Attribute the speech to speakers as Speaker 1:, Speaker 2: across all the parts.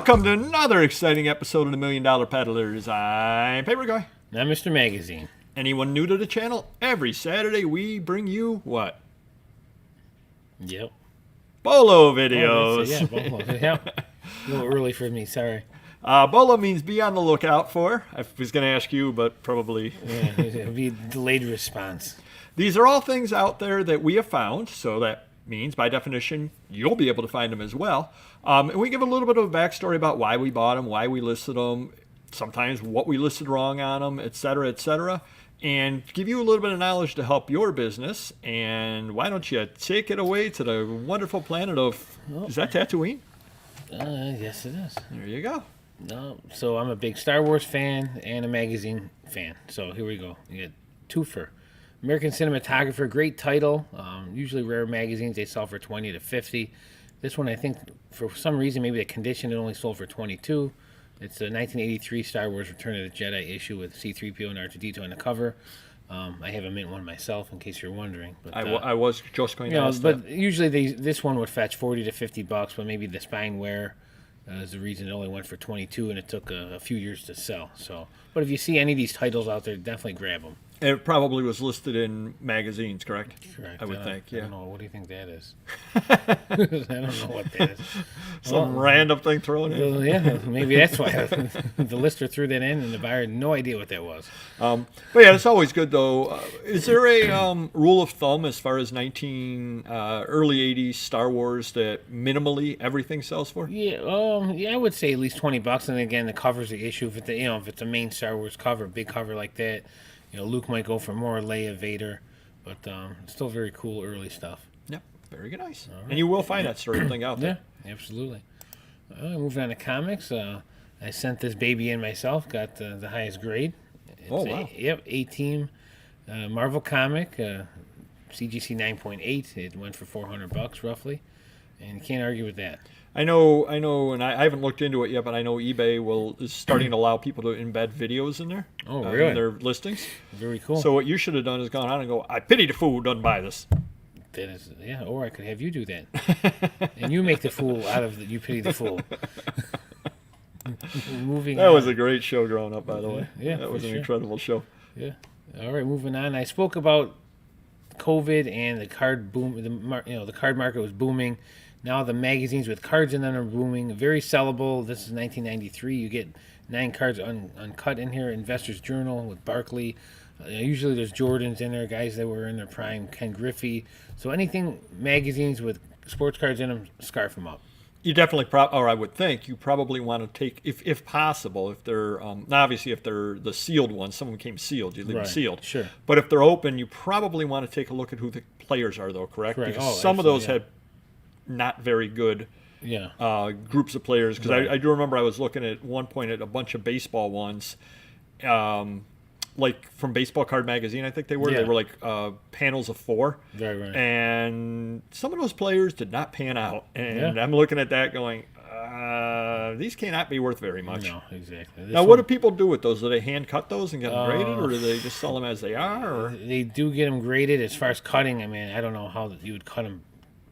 Speaker 1: Welcome to another exciting episode of the $1 Million Peddlers. I'm Paper Guy.
Speaker 2: I'm Mr. Magazine.
Speaker 1: Anyone new to the channel? Every Saturday we bring you what?
Speaker 2: Yep.
Speaker 1: BOLO videos.
Speaker 2: Oh, yeah, BOLO. Yep. A little early for me, sorry.
Speaker 1: BOLO means be on the lookout for. I was going to ask you, but probably...
Speaker 2: Yeah, it'll be a delayed response.
Speaker 1: These are all things out there that we have found, so that means, by definition, you'll be able to find them as well. And we give a little bit of a backstory about why we bought them, why we listed them, sometimes what we listed wrong on them, etc., and give you a little bit of knowledge to help your business. And why don't you take it away to the wonderful planet of, is that Tatooine?
Speaker 2: Yes, it is.
Speaker 1: There you go.
Speaker 2: No, so I'm a big Star Wars fan and a magazine fan. So here we go. You get twofer. American Cinematographer, great title. Usually rare magazines, they sell for 20 to 50. This one, I think, for some reason, maybe the condition, it only sold for 22. It's a 1983 Star Wars Return of the Jedi issue with C-3PO and R2-D2 on the cover. I have a mint one myself, in case you're wondering. But,
Speaker 1: I was just going to ask that.
Speaker 2: But usually this one would fetch 40 to 50 bucks, but maybe the spine wear is the reason it only went for 22, and it took a few years to sell. So, but if you see any of these titles out there, definitely grab them.
Speaker 1: It probably was listed in magazines, correct?
Speaker 2: Correct.
Speaker 1: I would think, yeah.
Speaker 2: I don't know. What do you think that is? I don't know what that is.
Speaker 1: Some random thing thrown in.
Speaker 2: Yeah, maybe that's why the lister threw that in, and the buyer had no idea what that was.
Speaker 1: But yeah, it's always good though. Is there a rule of thumb as far as early '80s Star Wars that minimally everything sells for?
Speaker 2: Yeah, yeah, I would say at least $20. And again, the cover's the issue. If it's a main Star Wars cover, big cover like that. Luke might go for more, Leia, Vader, but still very cool early stuff.
Speaker 1: Yep, very good, nice. Right. And you will find that sort of thing out there.
Speaker 2: Yeah, absolutely. Moving on to comics, I sent this baby in myself, got the highest grade. It's
Speaker 1: wow.
Speaker 2: A-team Marvel comic, CGC 9.8. It went for $400 roughly, and you can't argue with that.
Speaker 1: I know, and I haven't looked into it yet, but I know eBay is starting to allow people to embed videos in there.
Speaker 2: Oh, really?
Speaker 1: In their listings.
Speaker 2: Very cool.
Speaker 1: So what you should have done is gone on and go, I pity the fool who doesn't buy this.
Speaker 2: That is, yeah, or I could have you do that. And you make the fool out of you pity the fool. Moving
Speaker 1: that
Speaker 2: on.
Speaker 1: was a great show growing up, by the way.
Speaker 2: Yeah,
Speaker 1: that was an
Speaker 2: sure.
Speaker 1: incredible show.
Speaker 2: Yeah. All right, moving on. I spoke about COVID and the card boom. The card market was booming. Now the magazines with cards in them are booming. Very sellable. This is 1993. You get 9 cards uncut in here. Investor's Journal with Barkley. Usually there's Jordans in there, guys that were in their prime, Ken Griffey. So anything magazines with sports cards in them, scarf them up.
Speaker 1: You definitely, or I would think, you probably want to take, if possible, if they're, obviously if they're the sealed ones, some of them came sealed, you leave them sealed.
Speaker 2: Sure.
Speaker 1: But if they're open, you probably want to take a look at who the players are, though, correct? Because some of those had not very good groups of players. Because I do remember I was looking at one point at a bunch of baseball ones, like from Baseball Card Magazine, I think they were. Yeah. They were like panels of 4.
Speaker 2: Very right.
Speaker 1: And some of those players did not pan out. And I'm looking at that going, these cannot be worth very much.
Speaker 2: No, exactly.
Speaker 1: Now, what do people do with those? Do they hand cut those and get them graded, or do they just sell them as they are? Or?
Speaker 2: They do get them graded. As far as cutting, I mean, I don't know how you would cut them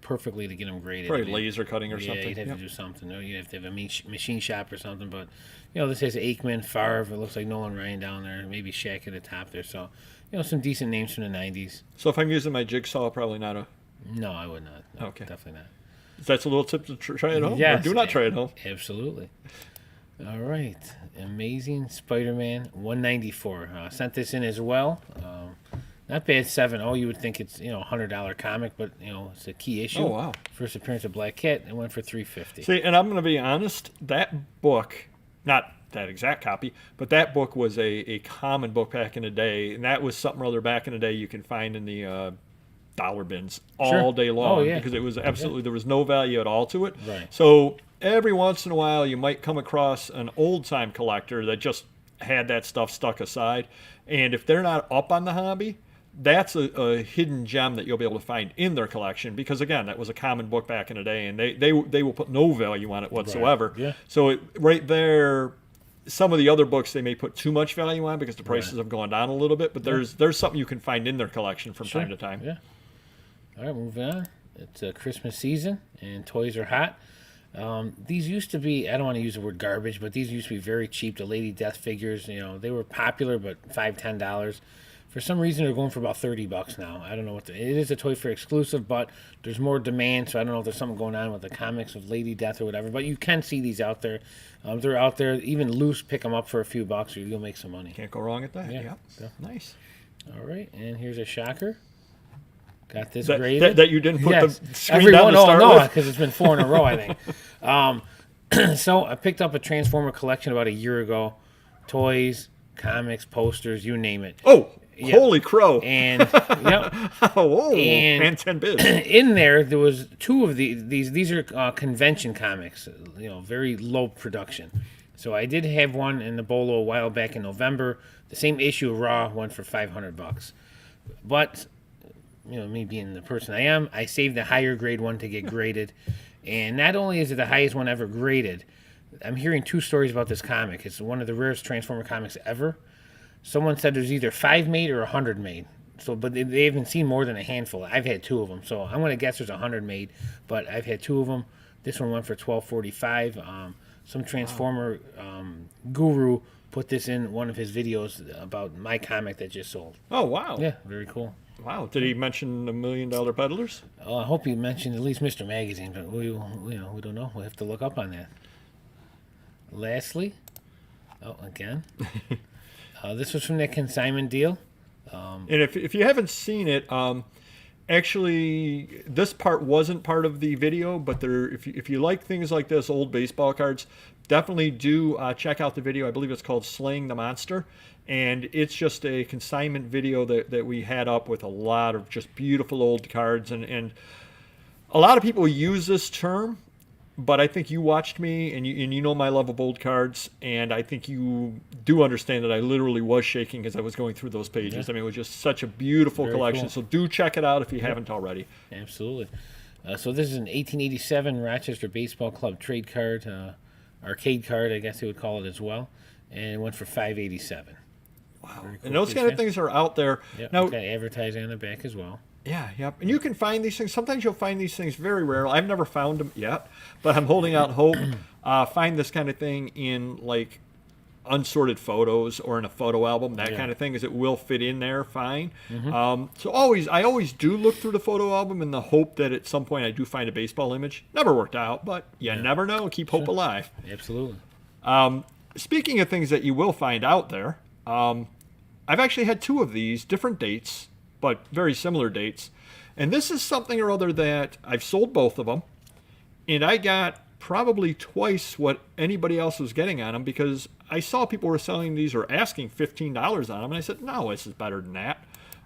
Speaker 2: perfectly to get them graded.
Speaker 1: Probably laser cutting or something.
Speaker 2: Yeah, you'd have to do something. You'd have to have a machine shop or something. But, this has Aikman, Favre. It looks like Nolan Ryan down there. Maybe Shaq at the top there. So, some decent names from the 90s.
Speaker 1: So if I'm using my jigsaw, probably not a...
Speaker 2: No, I would not. No,
Speaker 1: okay.
Speaker 2: Definitely not.
Speaker 1: That's a little tip to try at home?
Speaker 2: Yes.
Speaker 1: Or do not try at home.
Speaker 2: Absolutely. All right. Amazing Spider-Man 194. Sent this in as well. Not bad, 7.0. You would think it's $100 comic, but it's a key issue.
Speaker 1: Oh wow!
Speaker 2: First appearance of Black Cat, it went for $350.
Speaker 1: See, and I'm going to be honest. That book, not that exact copy, but that book was a common book back in the day, and that was something or other back in the day you can find in the dollar bins all day long.
Speaker 2: Oh, yeah.
Speaker 1: Because it was absolutely there was no value at all to it.
Speaker 2: Right.
Speaker 1: So every once in a while, you might come across an old time collector that just had that stuff stuck aside, and if they're not up on the hobby, that's a hidden gem that you'll be able to find in their collection because, again, that was a common book back in the day, and they will put no value on it whatsoever.
Speaker 2: Right. Yeah.
Speaker 1: So right there, some of the other books they may put too much value on because the prices have gone down a little bit, but there's something you can find in their collection from time to time.
Speaker 2: Yeah. All right, moving on. It's Christmas season, and toys are hot. These used to be, I don't want to use the word garbage, but these used to be very cheap. The Lady Death figures, they were popular, but $5, $10. For some reason, they're going for about $30 now. I don't know it is a Toy Fair exclusive, but there's more demand, so I don't know if there's something going on with the comics of Lady Death or whatever. But you can see these out there. They're out there, even loose. Pick them up for a few bucks, or you'll make some money.
Speaker 1: Can't go wrong at that.
Speaker 2: Yeah.
Speaker 1: Yeah. Nice.
Speaker 2: All right, and here's a shocker. Got this
Speaker 1: That,
Speaker 2: graded.
Speaker 1: that you didn't put
Speaker 2: Yes.
Speaker 1: the screen down to start with?
Speaker 2: Because it's been 4 in a row, I think. So I picked up a Transformer collection about a year ago. Toys, comics, posters, you name it.
Speaker 1: Oh,
Speaker 2: Yep.
Speaker 1: holy crow.
Speaker 2: And yep.
Speaker 1: Oh,
Speaker 2: And
Speaker 1: 10 bids.
Speaker 2: in there was 2 of these are convention comics, very low production. So I did have one in the BOLO a while back in November. The same issue of Raw went for $500. But me being the person I am, I saved the higher grade one to get graded. And not only is it the highest one ever graded, I'm hearing 2 stories about this comic. It's one of the rarest Transformer comics ever. Someone said there's either 5 made or 100 made. So, but they haven't seen more than a handful. I've had 2 of them, so I'm gonna guess there's 100 made. But I've had 2 of them. This one went for $12.45. Some Transformer guru put this in one of his videos about my comic that just sold.
Speaker 1: Oh, wow.
Speaker 2: Yeah, very cool.
Speaker 1: Wow. Did he mention $1 Million Peddlers?
Speaker 2: Oh, I hope you mentioned at least Mr. Magazine, but we don't know. We'll have to look up on that. Lastly, again. This was from that consignment deal.
Speaker 1: And if you haven't seen it, actually, this part wasn't part of the video, but if you like things like this, old baseball cards, definitely do check out the video. I believe it's called Slaying the Monster. And it's just a consignment video that we had up with a lot of just beautiful old cards. And a lot of people use this term, but I think you watched me and you know my love of old cards, and I think you do understand that I literally was shaking as I was going through those pages.
Speaker 2: Yeah.
Speaker 1: I mean, it was just such a beautiful
Speaker 2: Very
Speaker 1: collection.
Speaker 2: cool.
Speaker 1: So do check it out if you haven't already.
Speaker 2: Absolutely. So this is an 1887 Rochester Baseball Club trade card, arcade card, I guess they would call it as well, and it went for $5.87.
Speaker 1: Wow.
Speaker 2: Very cool
Speaker 1: And those
Speaker 2: piece,
Speaker 1: kind of
Speaker 2: yeah.
Speaker 1: things are out there.
Speaker 2: Yep.
Speaker 1: Now,
Speaker 2: Got advertising on the back as well.
Speaker 1: yeah, yep. And you can find these things. Sometimes you'll find these things very rare. I've never found them yet, but I'm holding out hope. Find this kind of thing in like unsorted photos or in a photo album, that
Speaker 2: Yeah.
Speaker 1: kind of thing, because it will fit in there fine. So I always do look through the photo album in the hope that at some point I do find a baseball image. Never worked out, but you never know. Keep hope alive.
Speaker 2: Absolutely.
Speaker 1: Speaking of things that you will find out there, I've actually had 2 of these, different dates, but very similar dates. And this is something or other that I've sold both of them, and I got probably twice what anybody else was getting on them, because I saw people were selling these or asking $15 on them, and I said, no, this is better than that.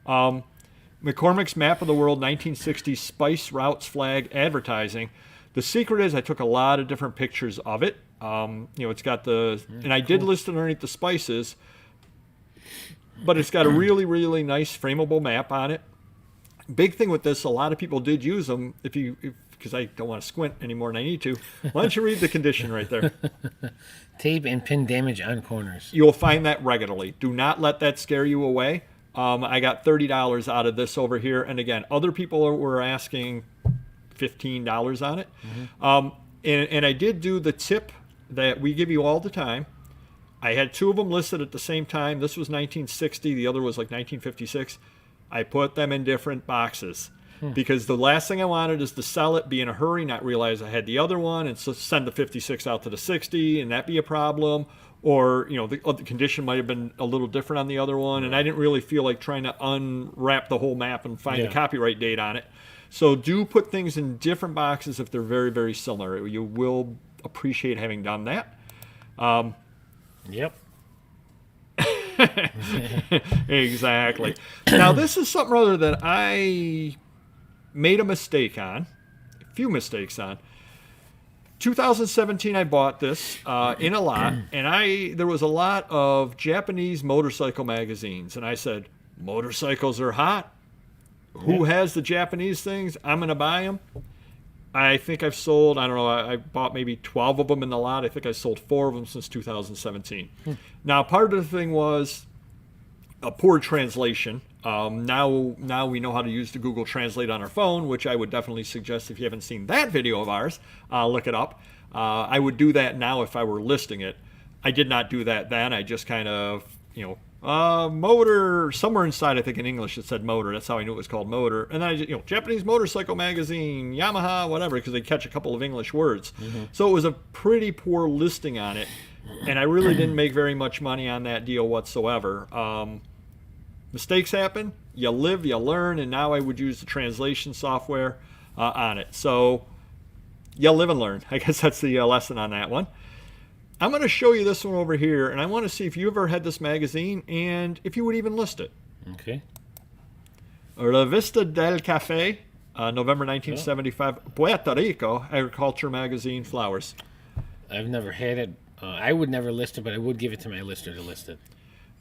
Speaker 1: McCormick's Map of the World 1960 Spice Routes Flag Advertising. The secret is I took a lot of different pictures of it. It's got and I did list it underneath the spices, but it's got a really, really nice frameable map on it. Big thing with this, a lot of people did use them. Because I don't want to squint any more than I need to. Why don't you read the condition right there?
Speaker 2: Tape and pin damage on corners.
Speaker 1: You'll find that regularly. Do not let that scare you away. I got $30 out of this over here. And again, other people were asking $15 on it. And I did do the tip that we give you all the time. I had 2 of them listed at the same time. This was 1960. The other was like 1956. I put them in different boxes because the last thing I wanted is to sell it, be in a hurry, not realize I had the other one, and so send the 56 out to the 60, and that be a problem. Or, the condition might have been a little different on the other one, and I didn't really feel like trying to unwrap the whole map and find the copyright date on it. So do put things in different boxes if they're very, very similar. You will appreciate having done that.
Speaker 2: Yep.
Speaker 1: Exactly. Now, this is something other that I made a mistake on, a few mistakes on. 2017, I bought this in a lot, and there was a lot of Japanese motorcycle magazines, and I said, motorcycles are hot. Who has the Japanese things? I'm going to buy them. I think I've sold, I don't know, I bought maybe 12 of them in the lot. I think I sold 4 of them since 2017. Now, part of the thing was a poor translation. Now we know how to use the Google Translate on our phone, which I would definitely suggest if you haven't seen that video of ours, look it up. I would do that now if I were listing it. I did not do that then. I just kind of, motor, somewhere inside, I think in English it said motor. That's how I knew it was called motor. And then I just, Japanese motorcycle magazine, Yamaha, whatever, because they catch a couple of English words. Mm-hmm. So it was a pretty poor listing on it. And I really didn't make very much money on that deal whatsoever. Mistakes happen. You live, you learn. And now I would use the translation software on it. So you live and learn. I guess that's the lesson on that one. I'm going to show you this one over here, and I want to see if you ever had this magazine and if you would even list it.
Speaker 2: Okay.
Speaker 1: Revista del Café, November 1975, Puerto Rico, Agriculture Magazine, Flowers.
Speaker 2: I've never had it. I would never list it, but I would give it to my lister to list it.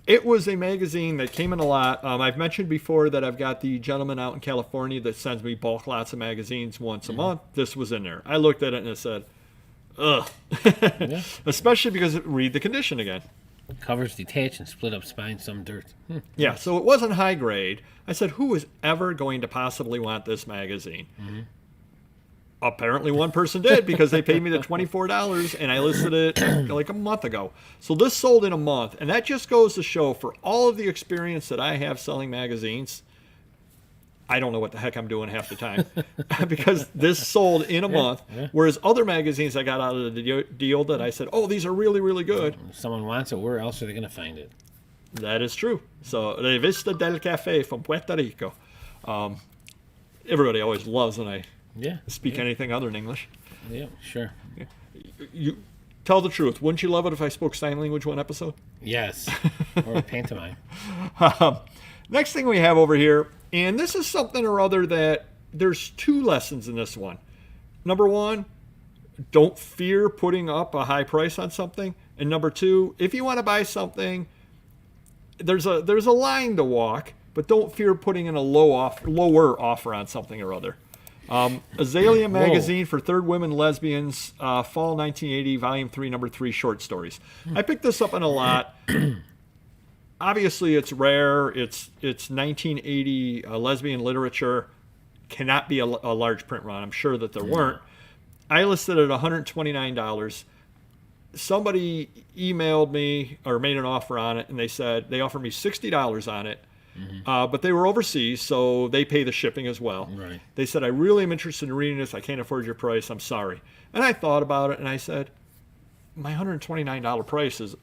Speaker 1: It was a magazine that came in a lot. I've mentioned before that I've got the gentleman out in California that sends me bulk lots of magazines once a month. This was in there. I looked at it and it said, ugh. Yeah. Especially because read the condition again.
Speaker 2: Covers detached and split up spine, some dirt.
Speaker 1: Yeah, so it wasn't high grade. I said, who is ever going to possibly want this magazine? Mm-hmm. Apparently one person did because they paid me the $24 and I listed it like a month ago. So this sold in a month, and that just goes to show for all of the experience that I have selling magazines, I don't know what the heck I'm doing half the time because this sold in a month, whereas other magazines I got out of the deal that I said, oh, these are really, really good.
Speaker 2: If someone wants it, where else are they going to find it?
Speaker 1: That is true. So, Revista del Café from Puerto Rico. Everybody always loves when I speak anything other than English.
Speaker 2: Yeah, sure.
Speaker 1: You tell the truth. Wouldn't you love it if I spoke sign language one episode?
Speaker 2: Yes, or pantomime.
Speaker 1: Next thing we have over here, and this is something or other that there's two lessons in this one. Number one, don't fear putting up a high price on something. And number two, if you want to buy something, there's a line to walk, but don't fear putting in a lower offer on something or other. Azalea Magazine for Third Women Lesbians, Fall 1980, Volume 3, Number 3, Short Stories. I picked this up in a lot. Obviously, it's rare. It's 1980 lesbian literature. Cannot be a large print run. I'm sure that there weren't. I listed it at $129. Somebody emailed me or made an offer on it, and they said they offered me $60 on it. Mm-hmm. But they were overseas, so they pay the shipping as well. Right. They said, I really am interested in reading this. I can't afford your price. I'm sorry. And I thought about it, and I said, my $129 price is,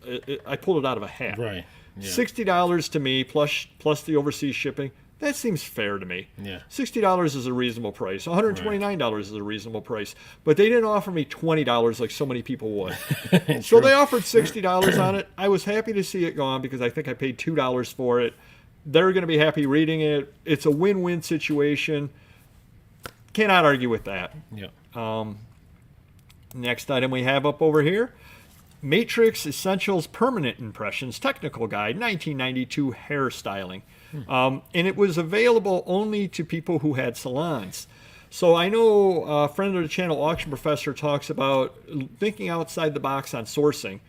Speaker 1: I pulled it out of a hat. Right. Yeah. $60 to me plus the overseas shipping. That seems fair to me. Yeah. $60 is a reasonable price. $129 is a reasonable price. But they didn't offer me $20 like so many people would. So they offered $60 on it. I was happy to see it gone because I think I paid $2 for it. They're going to be happy reading it. It's a win-win situation. Cannot argue with that. Yeah. Next item we have up over here. Matrix Essentials Permanent Impressions Technical Guide, 1992 Hairstyling. And it was available only to people who had salons. So I know a friend of the channel, Auction Professor, talks about thinking outside the box on sourcing.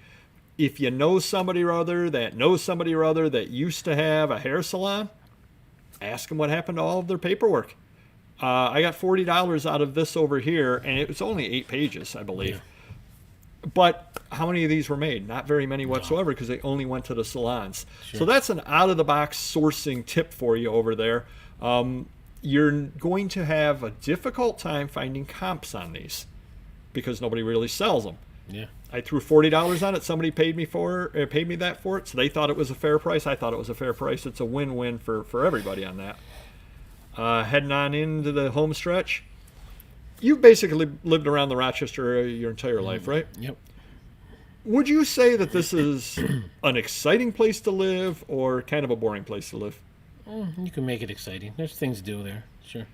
Speaker 1: If you know somebody or other that knows somebody or other that used to have a hair salon, ask them what happened to all of their paperwork. I got $40 out of this over here, and it was only 8 pages, I believe. Yeah. But how many of these were made? Not very many whatsoever because they only went to the salons. Sure. So that's an out-of-the-box sourcing tip for you over there. You're going to have a difficult time finding comps on these because nobody really sells them. Yeah. I threw $40 on it. Somebody paid me that for it, so they thought it was a fair price. I thought it was a fair price. It's a win-win for everybody on that. Heading on into the home stretch. You've basically lived around the Rochester area your entire life, right?
Speaker 2: Yep.
Speaker 1: Would you say that this is an exciting place to live or kind of a boring place to live?
Speaker 2: You can make it exciting. There's things to do there, sure.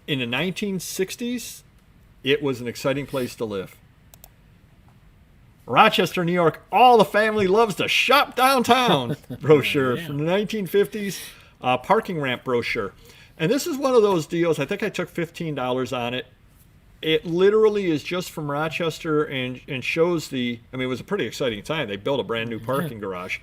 Speaker 1: In the 1960s, it was an exciting place to live. Rochester, New York, all the family loves to shop downtown brochure from the 1950s, parking ramp brochure. And this is one of those deals, I think I took $15 on it. It literally is just from Rochester and shows it was a pretty exciting time. They built a brand new parking garage.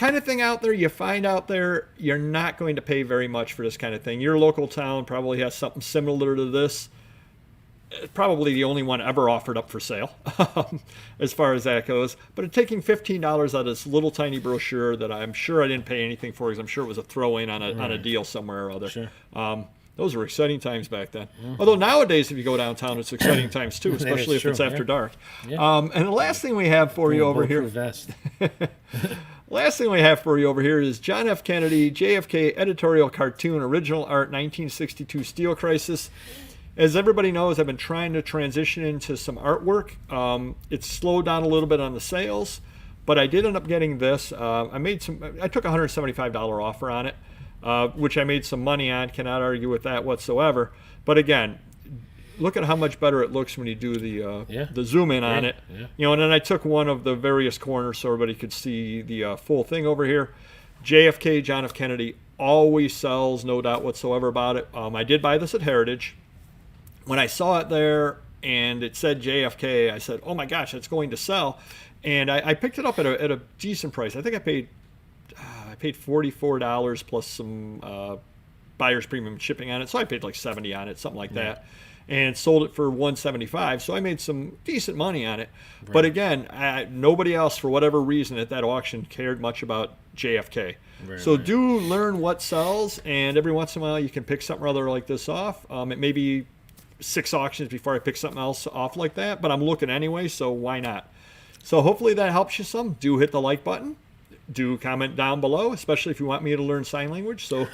Speaker 1: kind of thing out there you find out there, you're not going to pay very much for this kind of thing. Your local town probably has something similar to this. It's probably the only one ever offered up for sale as far as that goes. But it's taking $15 out of this little tiny brochure that I'm sure I didn't pay anything for, because I'm sure it was a throw-in on a deal somewhere or other.
Speaker 2: Sure.
Speaker 1: Those were exciting times back then. Although nowadays, if you go downtown, it's exciting times too,
Speaker 2: That
Speaker 1: especially
Speaker 2: is
Speaker 1: if it's
Speaker 2: true,
Speaker 1: after dark.
Speaker 2: Yeah.
Speaker 1: And the last thing we have for you over here,
Speaker 2: Vest.
Speaker 1: last thing we have for you over here is John F. Kennedy, JFK editorial cartoon, original art, 1962 Steel Crisis. As everybody knows, I've been trying to transition into some artwork. It's slowed down a little bit on the sales, but I did end up getting this. I took a $175 offer on it, which I made some money on. Cannot argue with that whatsoever. But again, look at how much better it looks when you do the zoom in on it.
Speaker 2: Yeah.
Speaker 1: You know, and then I took one of the various corners so everybody could see the full thing over here. JFK, John F. Kennedy, always sells, no doubt whatsoever about it. I did buy this at Heritage. When I saw it there and it said JFK, I said, oh my gosh, it's going to sell. And I picked it up at a decent price. I think I paid $44 plus some buyer's premium shipping on it. So I paid like $70 on it, something like that. And sold it for $175. So I made some decent money on it. Right. But again, nobody else, for whatever reason, at that auction cared much about JFK. Right, so do learn what sells. And every once in a while, you can pick something or other like this off. It may be 6 auctions before I pick something else off like that, but I'm looking anyway, so why not? So hopefully that helps you some. Do hit the like button. Do comment down below, especially if you want me to learn sign language. So,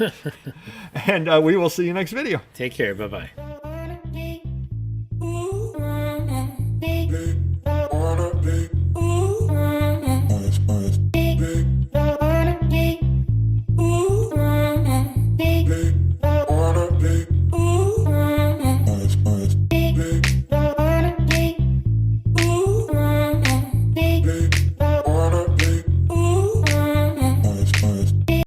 Speaker 1: and we will see you next video.
Speaker 2: Take care. Bye-bye.